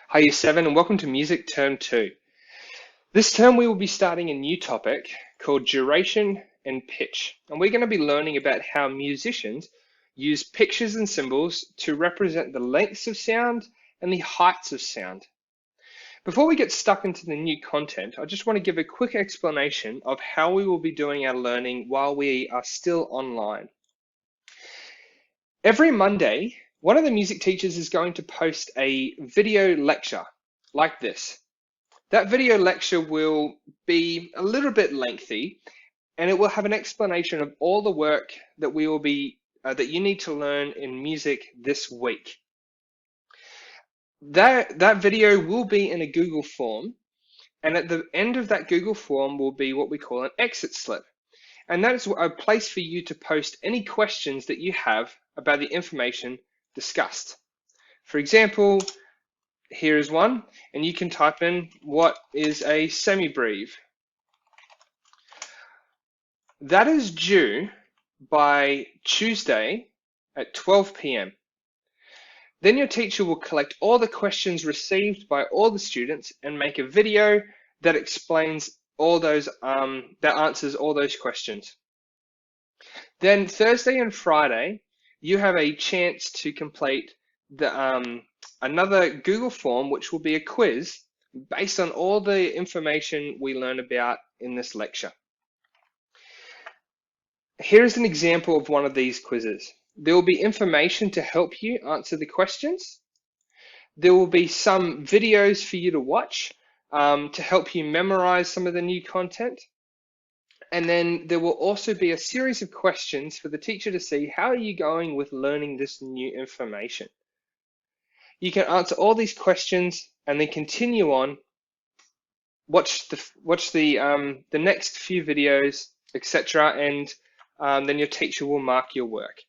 Hi Year 7 and welcome to Music Term 2. This term we will be starting a new topic called duration and pitch. And we're going to be learning about how musicians use pictures and symbols to represent the lengths of sound and the heights of sound. Before we get stuck into the new content, I just want to give a quick explanation of how we will be doing our learning while we are still online. Every Monday, one of the music teachers is going to post a video lecture like this. That video lecture will be a little bit lengthy and it will have an explanation of all the work that that you need to learn in music this week. That video will be in a Google form, and at the end of that Google form will be what we call an exit slip. And that is a place for you to post any questions that you have about the information discussed. For example, here is one, and you can type in what is a semibreve. That is due by Tuesday at 12 p.m. Then your teacher will collect all the questions received by all the students and make a video that explains all those, that answers all those questions. Then Thursday and Friday, you have a chance to complete another Google form, which will be a quiz based on all the information we learn about in this lecture. Here's an example of one of these quizzes. There will be information to help you answer the questions. There will be some videos for you to watch to help you memorize some of the new content. And then there will also be a series of questions for the teacher to see how are you going with learning this new information. You can answer all these questions and then continue on, watch the next few videos, etc. And then your teacher will mark your work.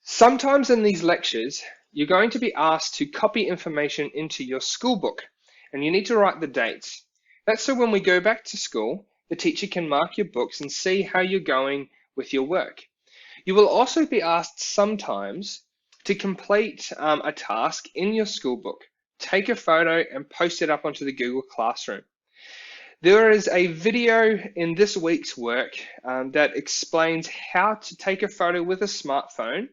Sometimes in these lectures, you're going to be asked to copy information into your school book, and you need to write the dates. That's so when we go back to school, the teacher can mark your books and see how you're going with your work. You will also be asked sometimes to complete a task in your school book, take a photo and post it up onto the Google Classroom. There is a video in this week's work that explains how to take a photo with a smartphone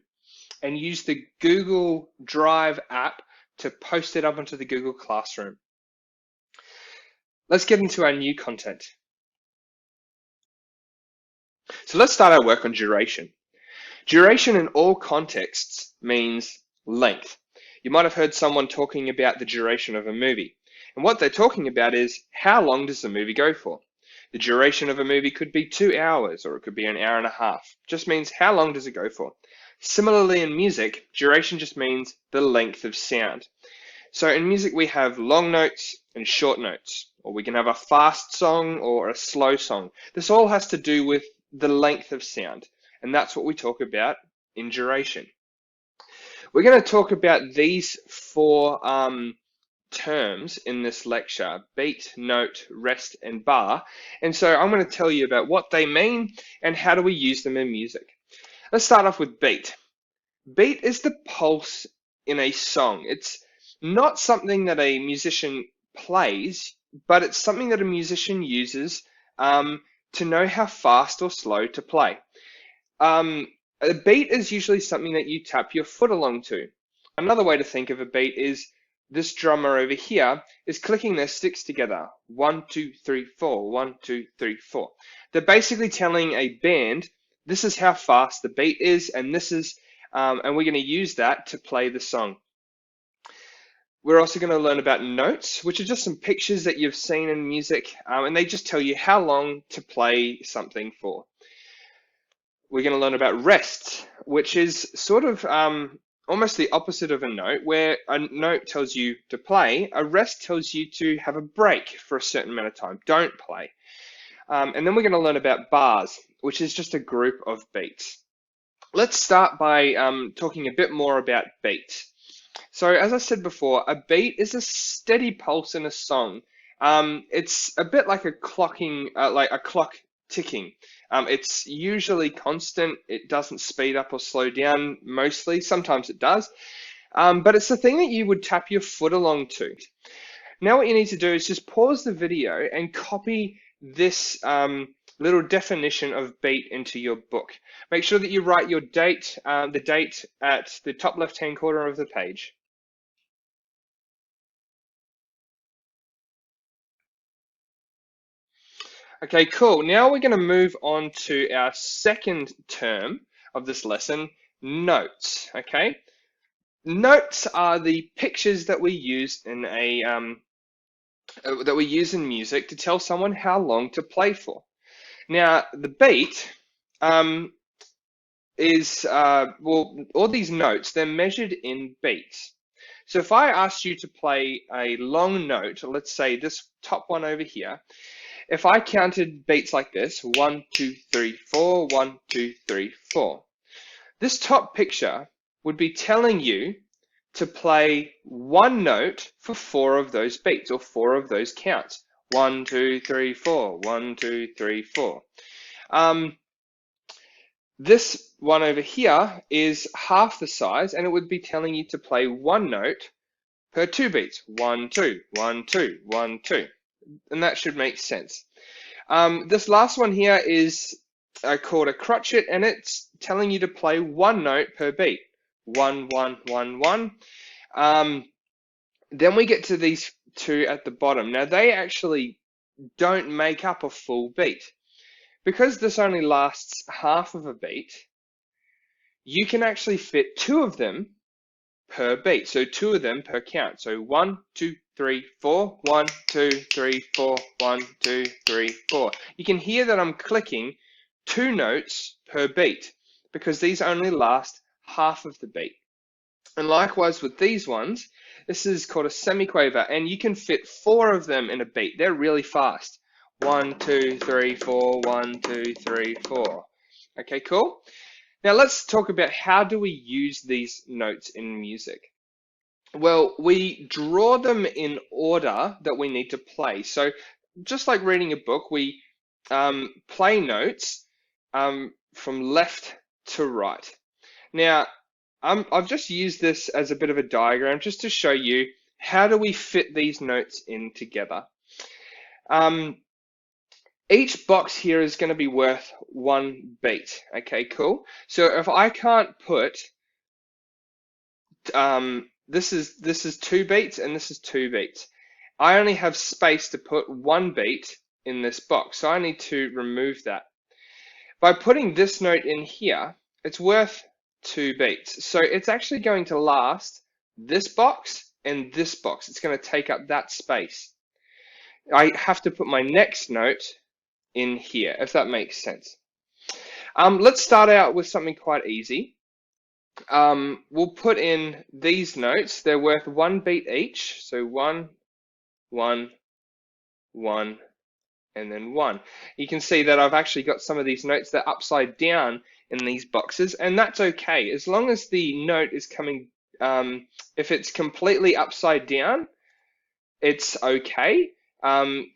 and use the Google Drive app to post it up onto the Google Classroom. Let's get into our new content. So let's start our work on duration. Duration in all contexts means length. You might have heard someone talking about the duration of a movie. And what they're talking about is how long does the movie go for? The duration of a movie could be 2 hours or it could be an hour and a half. Just means how long does it go for? Similarly in music, duration just means the length of sound. So in music we have long notes and short notes, or we can have a fast song or a slow song. This all has to do with the length of sound, and that's what we talk about in duration. We're going to talk about these four terms in this lecture: beat, note, rest, and bar. And so I'm going to tell you about what they mean and how do we use them in music. Let's start off with beat. Beat is the pulse in a song. It's not something that a musician plays, but it's something that a musician uses to know how fast or slow to play. A beat is usually something that you tap your foot along to. Another way to think of a beat is this drummer over here is clicking their sticks together. 1, 2, 3, 4, 1, 2, 3, 4. They're basically telling a band, this is how fast the beat is, and this is, and we're going to use that to play the song. We're also going to learn about notes, which are just some pictures that you've seen in music, and they just tell you how long to play something for. We're going to learn about rest, which is sort of almost the opposite of a note. Where a note tells you to play, a rest tells you to have a break for a certain amount of time. Don't play. And then we're going to learn about bars, which is just a group of beats. Let's start by talking a bit more about beats. So as I said before, a beat is a steady pulse in a song. It's a bit like a clocking, like a clock ticking. It's usually constant. It doesn't speed up or slow down mostly. Sometimes it does. but it's the thing that you would tap your foot along to. Now what you need to do is just pause the video and copy this little definition of beat into your book. Make sure that you write your date, the date at the top left-hand corner of the page. Okay, cool. Now we're going to move on to our second term of this lesson, notes. Okay, notes are the pictures that we use in music to tell someone how long to play for. Now the beat is well, all these notes, they're measured in beats. So if I asked you to play a long note, let's say this top one over here. If I counted beats like this, 1, 2, 3, 4, 1, 2, 3, 4, this top picture would be telling you to play one note for 4 of those beats or 4 of those counts. 1, 2, 3, 4, 1, 2, 3, 4. This one over here is half the size, and it would be telling you to play one note per 2 beats. 1, 2, 1, 2, 1, 2. And that should make sense. This last one here is called a crotchet, and it's telling you to play one note per beat. 1, 1, 1, 1. Then we get to these two at the bottom. Now they actually don't make up a full beat. Because this only lasts half of a beat, you can actually fit 2 of them per beat. So 2 of them per count. So 1, 2, 3, 4, 1, 2, 3, 4, 1, 2, 3, 4. You can hear that I'm clicking 2 notes per beat because these only last half of the beat. And likewise with these ones, this is called a semiquaver, and you can fit 4 of them in a beat. They're really fast. 1, 2, 3, 4, 1, 2, 3, 4. Okay, cool. Now let's talk about how do we use these notes in music. Well, we draw them in order that we need to play. So just like reading a book, we play notes from left to right. Now, I've just used this as a bit of a diagram just to show you how do we fit these notes in together. Each box here is going to be worth 1 beat. Okay, cool. So if I can't put this is 2 beats and this is 2 beats. I only have space to put 1 beat in this box, so I need to remove that. By putting this note in here, it's worth 2 beats. So it's actually going to last this box and this box. It's going to take up that space. I have to put my next note in here, if that makes sense. Let's start out with something quite easy. We'll put in these notes. They're worth 1 beat each. So 1, 1, 1, and then 1. You can see that I've actually got some of these notes that are upside down in these boxes, and that's okay. As long as the note is coming, if it's completely upside down, it's okay.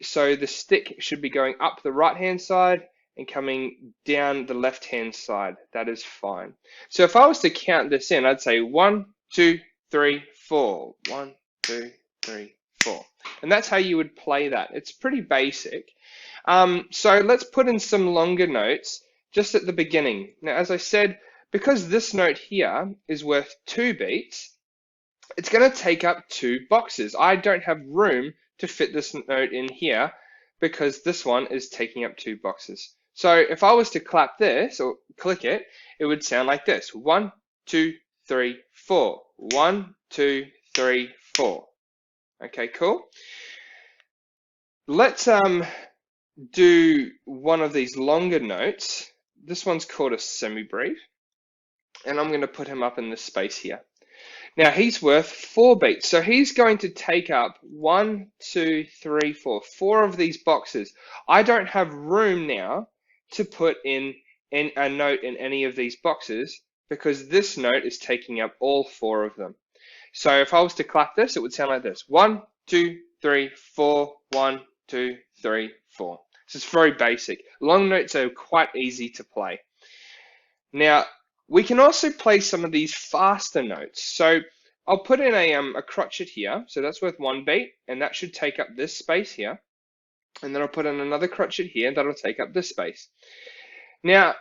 So the stick should be going up the right-hand side and coming down the left-hand side. That is fine. So if I was to count this in, I'd say 1, 2, 3, 4. 1, 2, 3, 4. And that's how you would play that. It's pretty basic. So let's put in some longer notes just at the beginning. Now, as I said, because this note here is worth 2 beats, it's going to take up 2 boxes. I don't have room to fit this note in here because this one is taking up 2 boxes. So if I was to clap this or click it, it would sound like this. 1, 2, 3, 4. 1, 2, 3, 4. Okay, cool. Let's do one of these longer notes. This one's called a semi-breve, and I'm going to put him up in this space here. Now he's worth 4 beats, so he's going to take up 1, 2, 3, 4, 4 of these boxes. I don't have room now to put in a note in any of these boxes because this note is taking up all 4 of them. So if I was to clap this, it would sound like this. 1, 2, 3, 4, 1, 2, 3, 4. This is very basic. Long notes are quite easy to play. Now, we can also play some of these faster notes. So I'll put in a crotchet here, so that's worth 1 beat, and that should take up this space here. And then I'll put in another crotchet here, that'll take up this space. Now,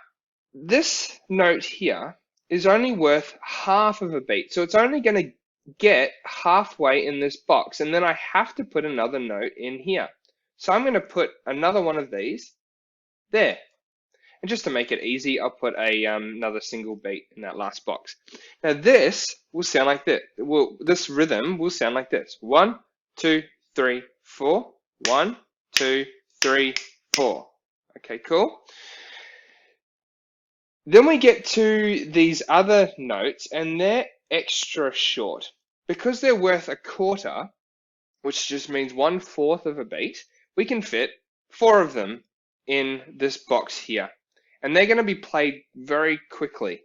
this note here is only worth half of a beat, so it's only going to get halfway in this box, and then I have to put another note in here. So I'm going to put another one of these there. And just to make it easy, I'll put another single beat in that last box. Now this will sound like this. This rhythm will sound like this. 1, 2, 3, 4. 1, 2, 3, 4. Okay, cool. Then we get to these other notes, and they're extra short. Because they're worth a quarter, which just means 1/4 of a beat, we can fit 4 of them in this box here. And they're going to be played very quickly.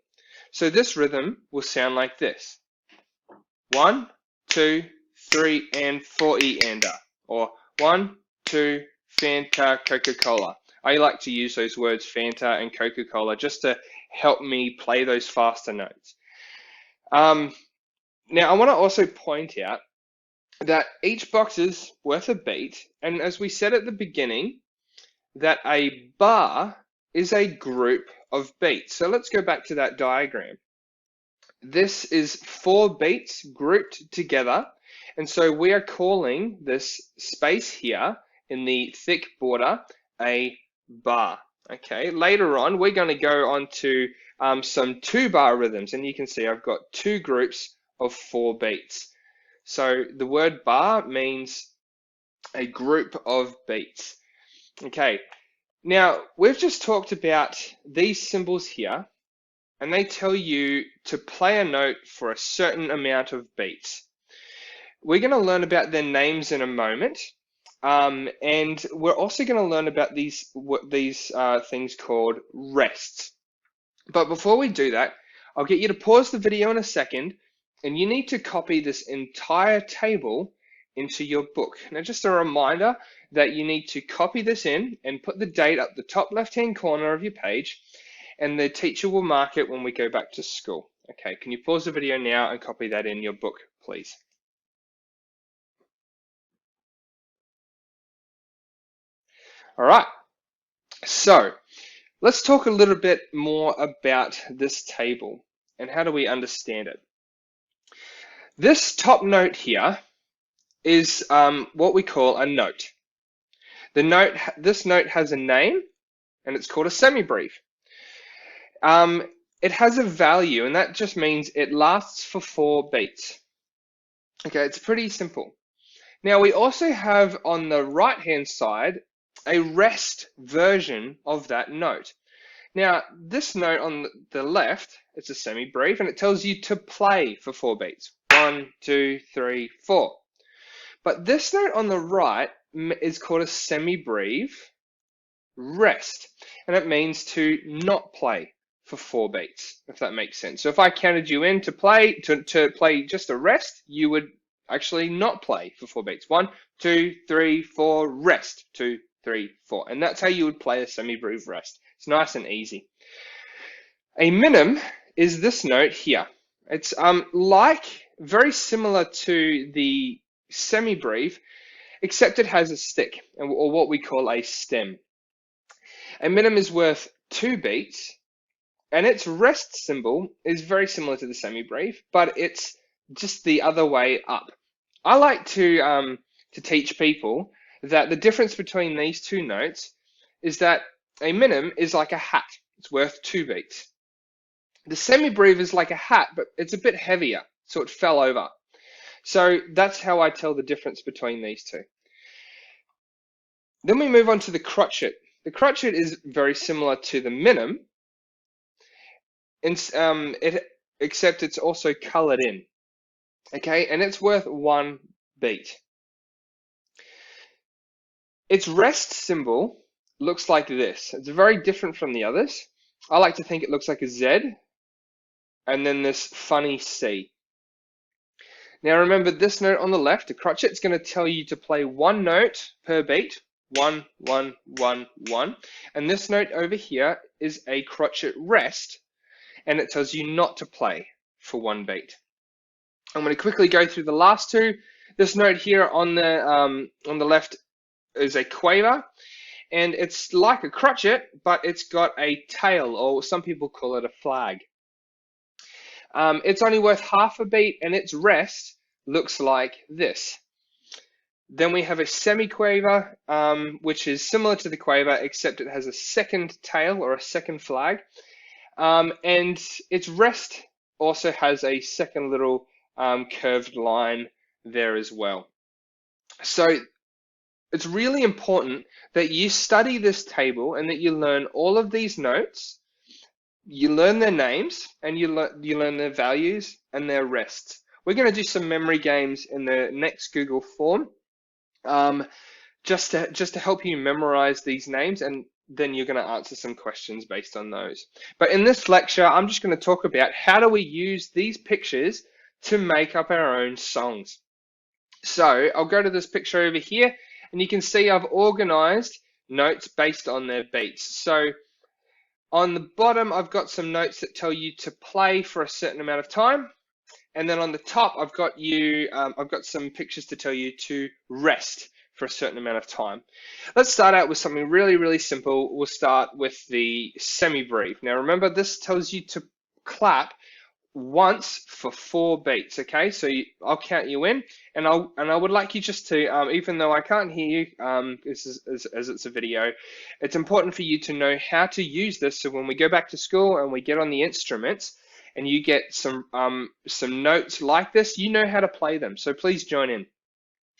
So this rhythm will sound like this. 1, 2, 3, and 4 E-ander. Or 1, 2, Fanta, Coca-Cola. I like to use those words Fanta and Coca-Cola just to help me play those faster notes. Now I want to also point out that each box is worth a beat, and as we said at the beginning, that a bar is a group of beats. So let's go back to that diagram. This is 4 beats grouped together, and so we are calling this space here in the thick border a bar. Okay, later on we're going to go on to some 2-bar rhythms, and you can see I've got 2 groups of 4 beats. So the word bar means a group of beats. Okay, now we've just talked about these symbols here, and they tell you to play a note for a certain amount of beats. We're going to learn about their names in a moment, and we're also going to learn about these things called rests. But before we do that, I'll get you to pause the video in a second, and you need to copy this entire table into your book. Now, just a reminder that you need to copy this in and put the date up the top left-hand corner of your page, and the teacher will mark it when we go back to school. Okay, can you pause the video now and copy that in your book, please? All right, so let's talk a little bit more about this table and how do we understand it. This top note here is what we call a note. This note has a name, and it's called a semibreve. It has a value, and that just means it lasts for 4 beats. Okay, it's pretty simple. Now we also have on the right-hand side a rest version of that note. Now this note on the left, it's a semibreve, and it tells you to play for 4 beats. 1, 2, 3, 4. But this note on the right is called a semibreve rest, and it means to not play for 4 beats, if that makes sense. So if I counted you in to play just a rest, you would actually not play for 4 beats. 1, 2, 3, 4, rest. 2, 3, 4, and that's how you would play a semibreve rest. It's nice and easy. A minim is this note here. It's very similar to the semibreve, except it has a stick, or what we call a stem. A minim is worth 2 beats, and its rest symbol is very similar to the semibreve, but it's just the other way up. I like to teach people that the difference between these 2 notes is that a minim is like a hat. It's worth 2 beats. The semibreve is like a hat, but it's a bit heavier, so it fell over. So that's how I tell the difference between these 2. Then we move on to the crotchet. The crotchet is very similar to the minim, except it's also colored in. Okay, and it's worth 1 beat. Its rest symbol looks like this. It's very different from the others. I like to think it looks like a Z, and then this funny C. Now remember this note on the left, the crotchet, is going to tell you to play 1 note per beat. 1, 1, 1, 1. And this note over here is a crotchet rest, and it tells you not to play for 1 beat. I'm going to quickly go through the last two. This note here on the left is a quaver, and it's like a crotchet, but it's got a tail, or some people call it a flag. It's only worth half a beat, and its rest looks like this. Then we have a semi-quaver, which is similar to the quaver, except it has a second tail or a second flag. And its rest also has a second little curved line there as well. So it's really important that you study this table and that you learn all of these notes. You learn their names and you learn their values and their rests. We're going to do some memory games in the next Google form, just to help you memorize these names, and then you're going to answer some questions based on those. But in this lecture, I'm just going to talk about how do we use these pictures to make up our own songs. So I'll go to this picture over here, and you can see I've organized notes based on their beats. So on the bottom, I've got some notes that tell you to play for a certain amount of time. And then on the top, I've got some pictures to tell you to rest for a certain amount of time. Let's start out with something really, really simple. We'll start with the semi-breve. Now remember, this tells you to clap once for 4 beats, okay? So I'll count you in, and I would like you just to, even though I can't hear you, as it's a video, it's important for you to know how to use this, so when we go back to school and we get on the instruments and you get some notes like this, you know how to play them. So please join in.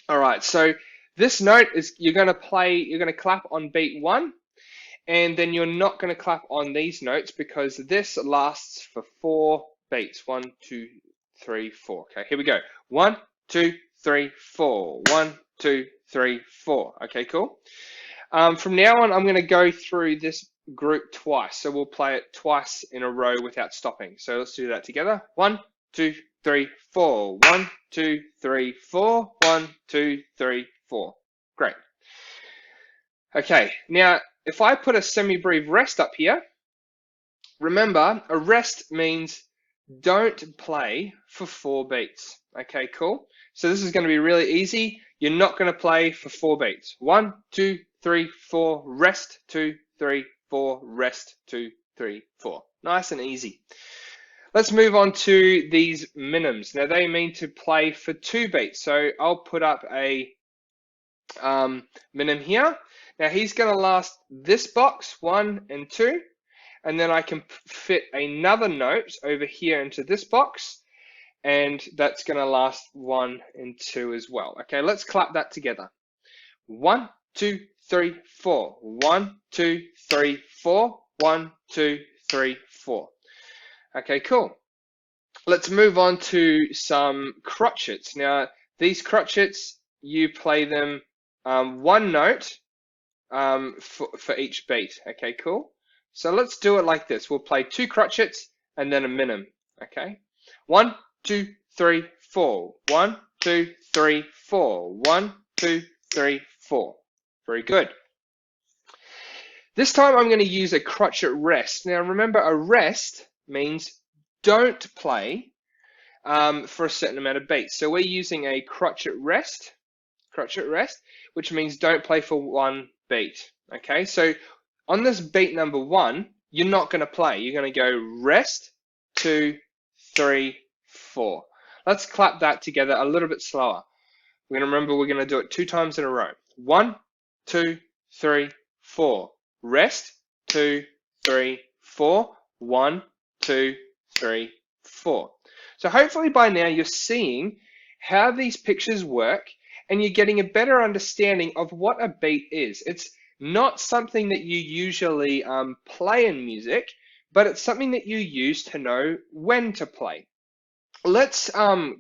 All right, so this note is you're going to clap on beat 1, and then you're not going to clap on these notes because this lasts for 4 beats. 1, 2, 3, 4. Okay, here we go. 1, 2, 3, 4. 1, 2, 3, 4. Okay, cool. From now on, I'm going to go through this group twice. So we'll play it twice in a row without stopping. So let's do that together. 1, 2, 3, 4. 1, 2, 3, 4. 1, 2, 3, 4. Great. Okay, now if I put a semi-breve rest up here, remember a rest means don't play for 4 beats. Okay, cool. So this is going to be really easy. You're not going to play for 4 beats. 1, 2, 3, 4, rest, 2, 3, 4, rest, 2, 3, 4. Nice and easy. Let's move on to these minims. Now they mean to play for 2 beats. So I'll put up a minim here. Now he's going to last this box, 1 and 2. And then I can fit another note over here into this box, and that's going to last 1 and 2 as well. Okay, let's clap that together. 1, 2, 3, 4. 1, 2, 3, 4. 1, 2, 3, 4. Okay, cool. Let's move on to some crotchets. Now, these crotchets, you play them 1 note for each beat. Okay, cool. So let's do it like this. We'll play 2 crotchets and then a minim. Okay. 1, 2, 3, 4. 1, 2, 3, 4. 1, 2, 3, 4. Very good. This time I'm going to use a crotchet rest. Now remember, a rest means don't play for a certain amount of beats. So we're using a crotchet rest, which means don't play for 1 beat. Okay. So on this beat number 1, you're not going to play. You're going to go rest, 2, 3, 4. Let's clap that together a little bit slower. We're going to do it 2 times in a row. 1, 2, 3, 4. Rest, 2, 3, 4. 1, 2, 3, 4. So hopefully by now you're seeing how these pictures work and you're getting a better understanding of what a beat is. It's not something that you usually play in music, but it's something that you use to know when to play. Let's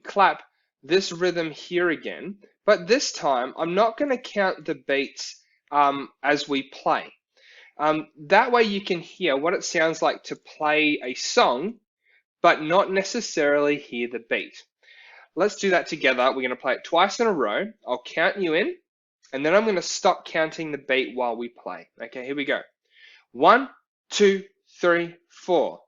clap this rhythm here again, but this time I'm not going to count the beats as we play. That way you can hear what it sounds like to play a song, but not necessarily hear the beat. Let's do that together. We're going to play it twice in a row. I'll count you in, and then I'm going to stop counting the beat while we play. Okay, here we go. 1, 2, 3, 4.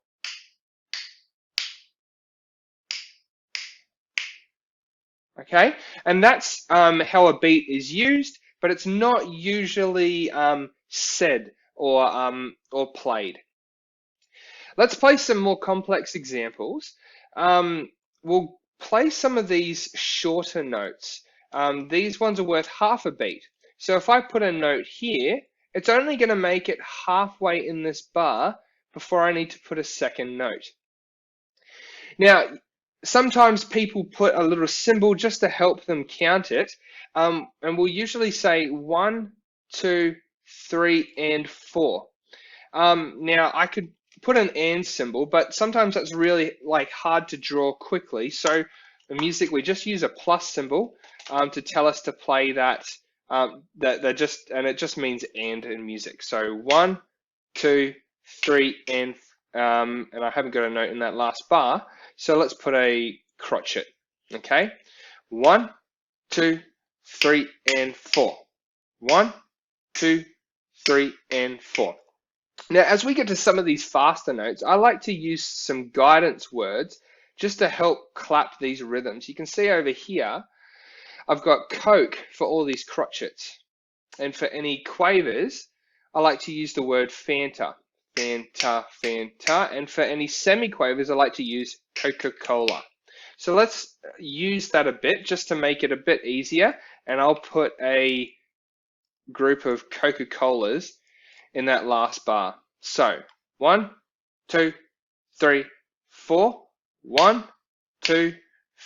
Okay, and that's how a beat is used, but it's not usually said or played. Let's play some more complex examples. We'll play some of these shorter notes. These ones are worth half a beat. So if I put a note here, it's only going to make it halfway in this bar before I need to put a second note. Now, sometimes people put a little symbol just to help them count it, and we'll usually say 1, 2, 3, and 4. Now, I could put an and symbol, but sometimes that's really hard to draw quickly. So the music, we just use a plus symbol to tell us to play that. And it just means and in music. So 1, 2, 3, and I haven't got a note in that last bar. So let's put a crotchet. Okay, 1, 2, 3, and 4. 1, 2, 3, and 4. Now, as we get to some of these faster notes, I like to use some guidance words just to help clap these rhythms. You can see over here, I've got Coke for all these crotchets. And for any quavers, I like to use the word Fanta. Fanta, Fanta. And for any semi-quavers, I like to use Coca-Cola. So let's use that a bit just to make it a bit easier. And I'll put a group of Coca-Colas in that last bar. So 1, 2, 3, 4. 1, 2,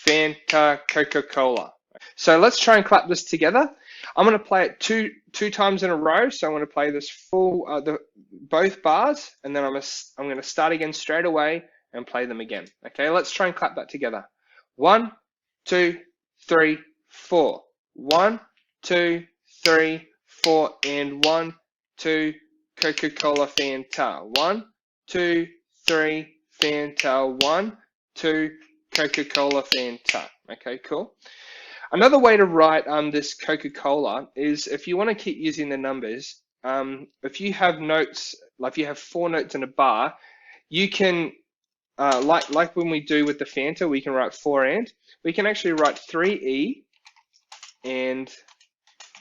Fanta, Coca-Cola. So let's try and clap this together. I'm going to play it two times in a row. So I'm going to play this full both bars, and then I'm going to start again straight away and play them again. Okay, let's try and clap that together. 1, 2, 3, 4. 1, 2, 3, 4, and 1, 2, Coca-Cola Fanta. 1, 2, 3, Fanta. 1, 2, Coca-Cola Fanta. Okay, cool. Another way to write this Coca-Cola is if you want to keep using the numbers, if you have notes, like if you have 4 notes in a bar, you can, like when we do with the Fanta, we can write 4 and. We can actually write 3E and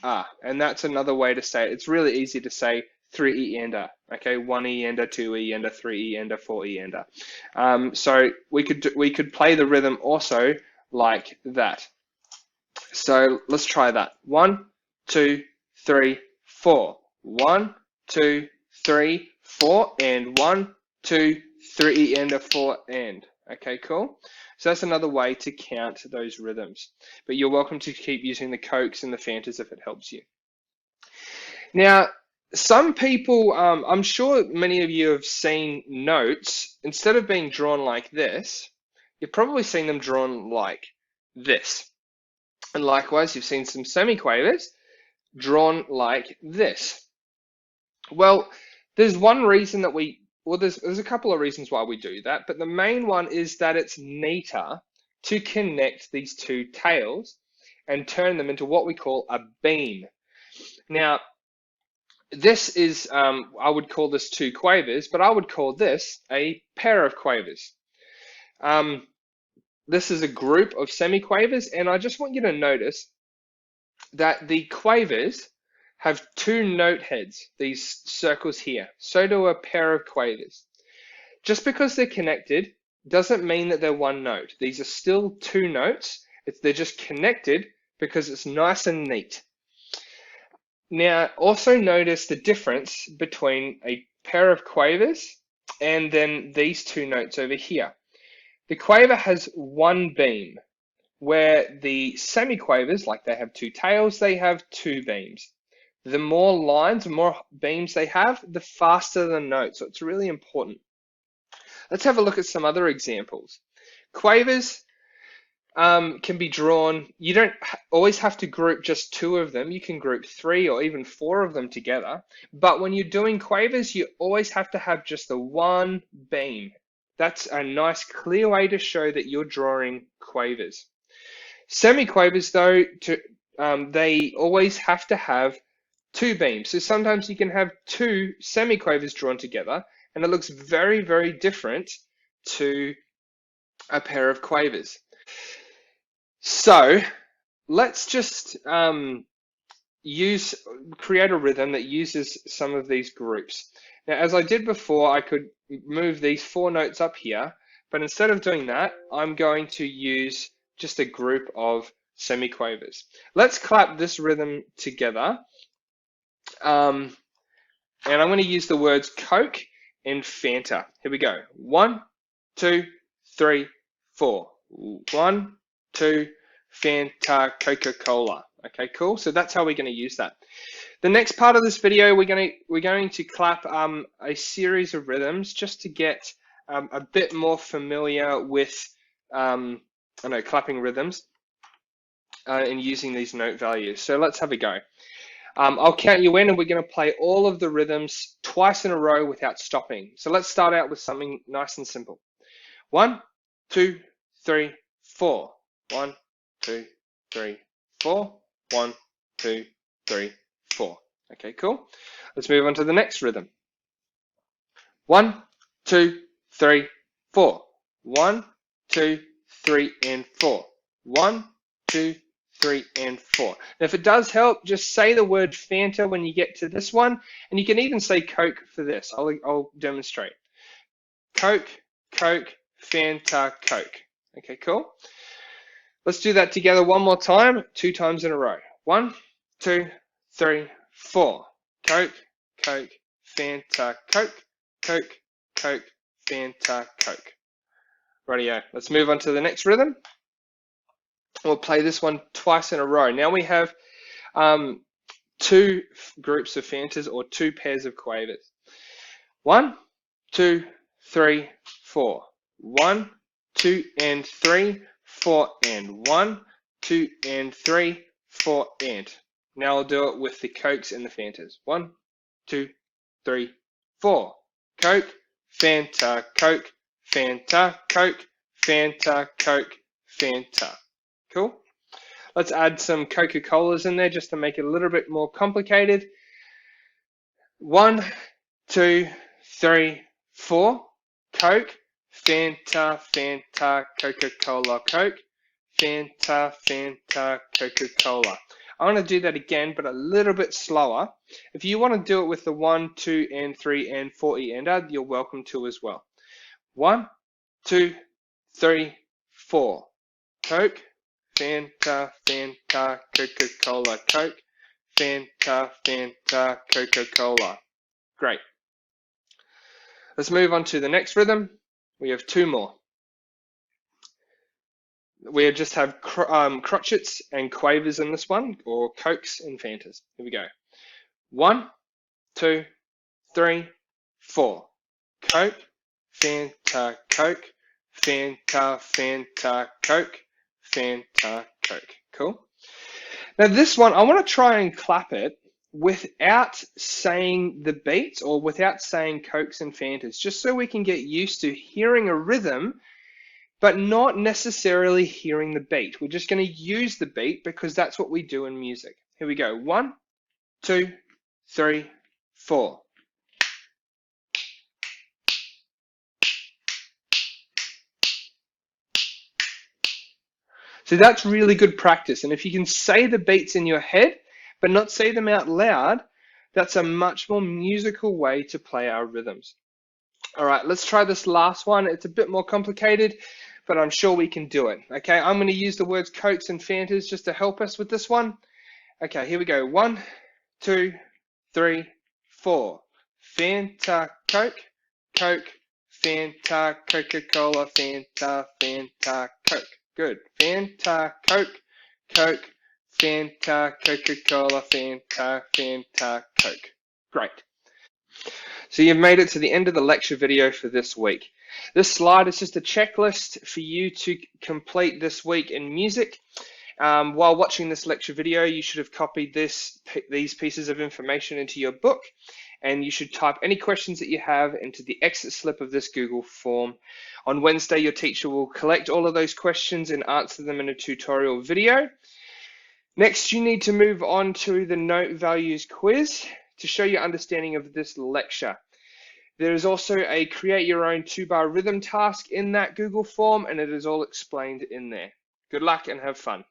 A, and that's another way to say it. It's really easy to say 3E and A, okay? 1E and A, 2E and A, 3E and A, 4E and A. So we could play the rhythm also like that. So let's try that. 1, 2, 3, 4. 1, 2, 3, 4, and 1, 2, 3, and a 4 and. Okay, cool. So that's another way to count those rhythms. But you're welcome to keep using the Cokes and the Fantas if it helps you. Now, some people, I'm sure many of you have seen notes, instead of being drawn like this, you've probably seen them drawn like this. And likewise, you've seen some semiquavers drawn like this. Well, there's one reason that there's a couple of reasons why we do that, but the main one is that it's neater to connect these two tails and turn them into what we call a beam. Now, this is, I would call this 2 quavers, but I would call this a pair of quavers. This is a group of semiquavers, and I just want you to notice that the quavers have 2 note heads, these circles here. So do a pair of quavers. Just because they're connected doesn't mean that they're one note. These are still 2 notes. They're just connected because it's nice and neat. Now, also notice the difference between a pair of quavers and then these 2 notes over here. The quaver has 1 beam, where the semiquavers, like they have 2 tails, they have 2 beams. The more lines, the more beams they have, the faster the note. So it's really important. Let's have a look at some other examples. Quavers can be drawn. You don't always have to group just 2 of them. You can group 3 or even 4 of them together. But when you're doing quavers, you always have to have just the 1 beam. That's a nice clear way to show that you're drawing quavers. Semiquavers, though, they always have to have 2 beams. So sometimes you can have 2 semiquavers drawn together, and it looks very, very different to a pair of quavers. So let's just create a rhythm that uses some of these groups. Now, as I did before, I could move these 4 notes up here, but instead of doing that, I'm going to use just a group of semiquavers. Let's clap this rhythm together. And I'm going to use the words Coke and Fanta. Here we go. 1, 2, 3, 4. 1, 2, Fanta, Coca-Cola. Okay, cool. So that's how we're going to use that. The next part of this video, we're going to clap a series of rhythms just to get a bit more familiar with clapping rhythms and using these note values. So let's have a go. I'll count you in, and we're going to play all of the rhythms twice in a row without stopping. So let's start out with something nice and simple. 1, 2, 3, 4. 1, 2, 3, 4. 1, 2, 3, 4. Okay, cool. Let's move on to the next rhythm. 1, 2, 3, 4. 1, 2, 3, and 4. 1, 2, 3, and 4. Now, if it does help, just say the word Fanta when you get to this one, and you can even say Coke for this. I'll demonstrate. Coke, Coke, Fanta, Coke. Okay, cool. Let's do that together one more time, 2 times in a row. 1, 2, 3, 4. Coke, Coke, Fanta, Coke, Coke, Coke, Fanta, Coke. Rightio. Let's move on to the next rhythm. We'll play this one twice in a row. Now we have 2 groups of Fantas, or 2 pairs of quavers. 1, 2, 3, 4. 1, 2, and 3, 4, and 1, 2, and 3, 4, and. Now I'll do it with the Cokes and the Fantas. 1, 2, 3, 4. Coke, Fanta, Coke, Fanta, Coke, Fanta, Coke, Fanta. Cool. Let's add some Coca-Colas in there just to make it a little bit more complicated. 1, 2, 3, 4. Coke, Fanta, Fanta, Coca-Cola, Coke, Fanta, Fanta, Coca-Cola. I want to do that again, but a little bit slower. If you want to do it with the 1, 2, and 3, and 4 and add, you're welcome to as well. 1, 2, 3, 4. Coke, Fanta, Fanta, Coca-Cola, Coke, Fanta, Fanta, Coca-Cola. Great. Let's move on to the next rhythm. We have 2 more. We just have crotchets and quavers in this one, or Cokes and Fantas. Here we go. 1, 2, 3, 4. Coke, Fanta, Coke, Fanta, Fanta, Coke, Fanta, Coke. Cool. Now this one, I want to try and clap it without saying the beats, or without saying Cokes and Fantas, just so we can get used to hearing a rhythm but not necessarily hearing the beat. We're just going to use the beat because that's what we do in music. Here we go. 1, 2, 3, 4. So that's really good practice. And if you can say the beats in your head, but not say them out loud, that's a much more musical way to play our rhythms. All right, let's try this last one. It's a bit more complicated, but I'm sure we can do it. Okay, I'm going to use the words Cokes and Fantas just to help us with this one. Okay, here we go. 1, 2, 3, 4. Fanta, Coke, Coke, Fanta, Coca-Cola, Fanta, Fanta, Coke. Good. Fanta, Coke, Coke, Fanta, Coca-Cola, Fanta, Fanta, Coke. Great. So you've made it to the end of the lecture video for this week. This slide is just a checklist for you to complete this week in music. While watching this lecture video, you should have copied these pieces of information into your book, and you should type any questions that you have into the exit slip of this Google form. On Wednesday, your teacher will collect all of those questions and answer them in a tutorial video. Next, you need to move on to the note values quiz to show your understanding of this lecture. There is also a create your own 2-bar rhythm task in that Google form, and it is all explained in there. Good luck and have fun.